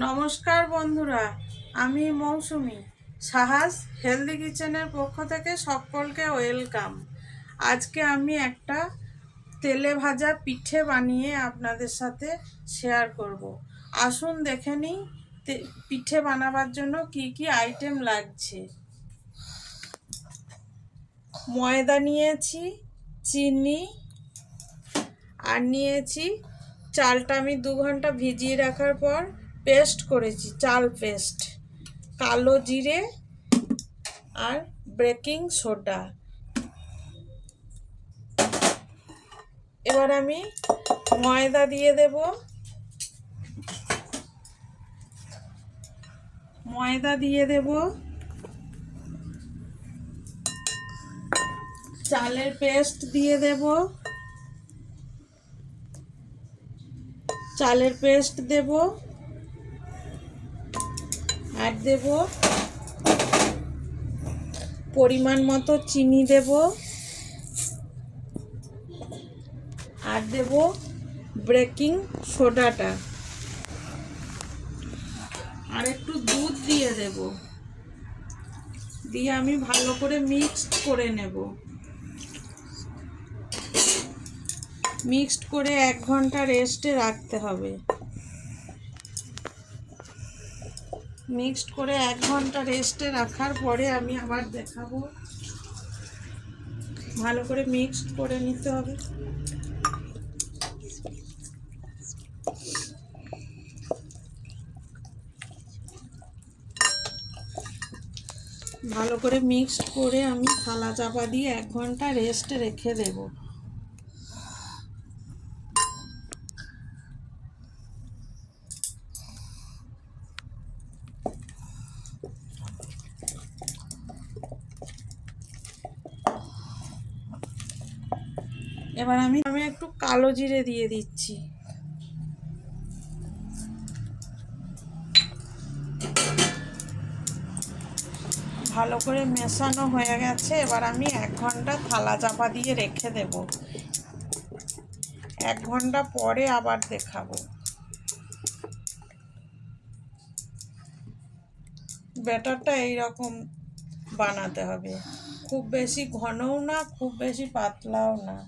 নমস্কার বন্ধুরা, আমি মৌসুমি। সাহাস হেলদি কিচেনের পক্ষ থেকে সকলকে ওয়েলকাম। আজকে আমি একটা তেলে ভাজা পিঠে বানিয়ে আপনাদের সাথে শেয়ার করব। আসুন দেখে নিই পিঠে বানাবার জন্য কি কি আইটেম লাগছে। ময়দা নিয়েছি, চিনি আর নিয়েছি চালটা আমি 2 ঘন্টা ভিজিয়ে রাখার পর পেস্ট করেছি, চাল পেস্ট, কালো জিরে আর বেকিং সোডা। এবার আমি ময়দা দিয়ে দেব। চালের পেস্ট দিয়ে দেব। আর দেব পরিমাণ মতো চিনি দেব। আর দেব বেকিং সোডাটা। আর একটু দুধ দিয়ে দেব। দিয়ে আমি ভালো করে মিক্সড করে নেব। মিক্সড করে 1 ঘন্টা রেস্টে রাখতে হবে। মিক্সড করে 1 ঘন্টা রেস্টে রাখার পরে আমি আবার দেখাবো। ভালো করে মিক্সড করে নিতে হবে। ভালো করে মিক্সড করে আমি থালা চাপা দিয়ে 1 ঘন্টা রেস্টে রেখে দেব। এবার আমি একটু কালো জিরে দিয়ে দিচ্ছি। ভালো করে মেশানো হয়ে গেছে। এবার আমি 1 ঘন্টা থালা চাপা দিয়ে রেখে দেব। 1 ঘন্টা পরে আবার দেখাবো। ব্যাটারটা এইরকম বানাতে হবে, খুব বেশি ঘনও না, খুব বেশি পাতলাও না।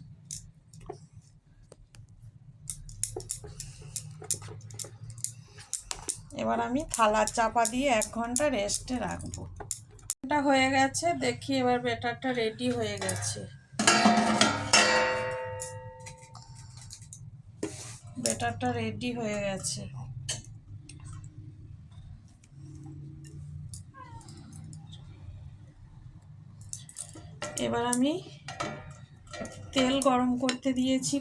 এবার আমি থালা চাপা দিয়ে 1 ঘন্টা রেস্টে রাখবো। এটা হয়ে গেছে, দেখি এবার ব্যাটারটা রেডি হয়ে গেছে। ব্যাটারটা রেডি হয়ে গেছে। এবার আমি তেল গরম করতে দিয়েছি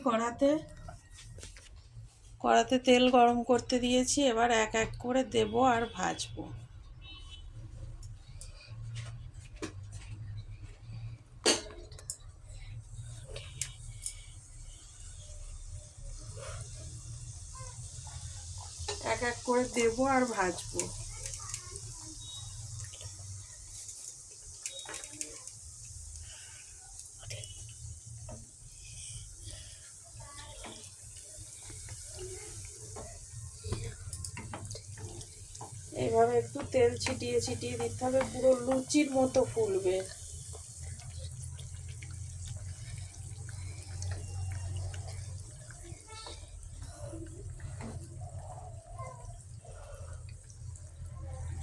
কড়াতে তেল গরম করতে দিয়েছি। এবার এক এক করে দেব আর ভাজবো। এক এক করে দেব আর ভাজবো। এইভাবে একটু তেল ছিটিয়ে ছিটিয়ে দিতে হবে, পুরো লুচির মতো ফুলবে।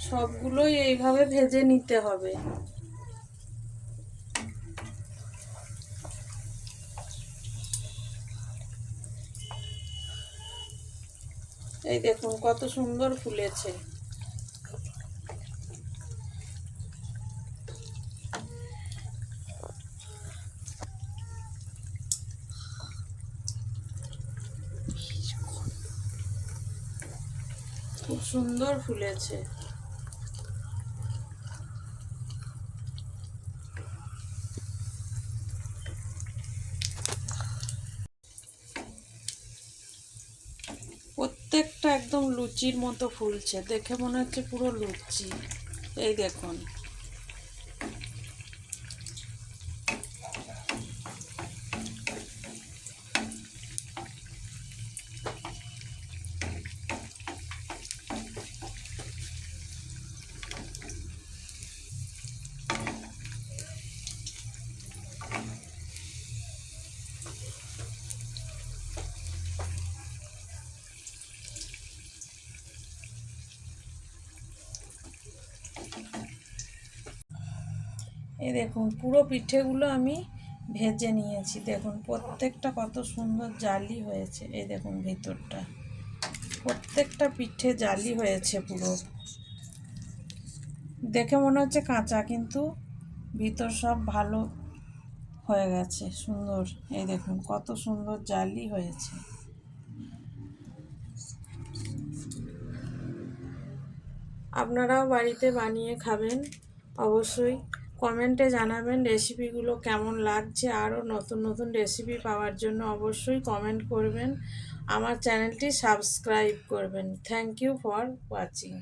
সবগুলোই এইভাবে ভেজে নিতে হবে। এই দেখুন কত সুন্দর ফুলেছে। খুব সুন্দর ফুলেছে। প্রত্যেকটা একদম লুচির মতো ফুলছে, দেখে মনে হচ্ছে পুরো লুচি। এই দেখুন। এই দেখুন পুরো পিঠেগুলো আমি ভেজে নিয়েছি। দেখুন প্রত্যেকটা কত সুন্দর জালি হয়েছে। এই দেখুন ভিতরটা, প্রত্যেকটা পিঠে জালি হয়েছে পুরো। দেখে মনে হচ্ছে কাঁচা, কিন্তু ভিতর সব ভালো হয়ে গেছে, সুন্দর। এই দেখুন কত সুন্দর জালি হয়েছে। আপনারাও বাড়িতে বানিয়ে খাবেন। অবশ্যই কমেন্টে জানাবেন রেসিপিগুলো কেমন লাগছে। আরও নতুন নতুন রেসিপি পাওয়ার জন্য অবশ্যই কমেন্ট করবেন। আমার চ্যানেলটি সাবস্ক্রাইব করবেন। Thank you for watching.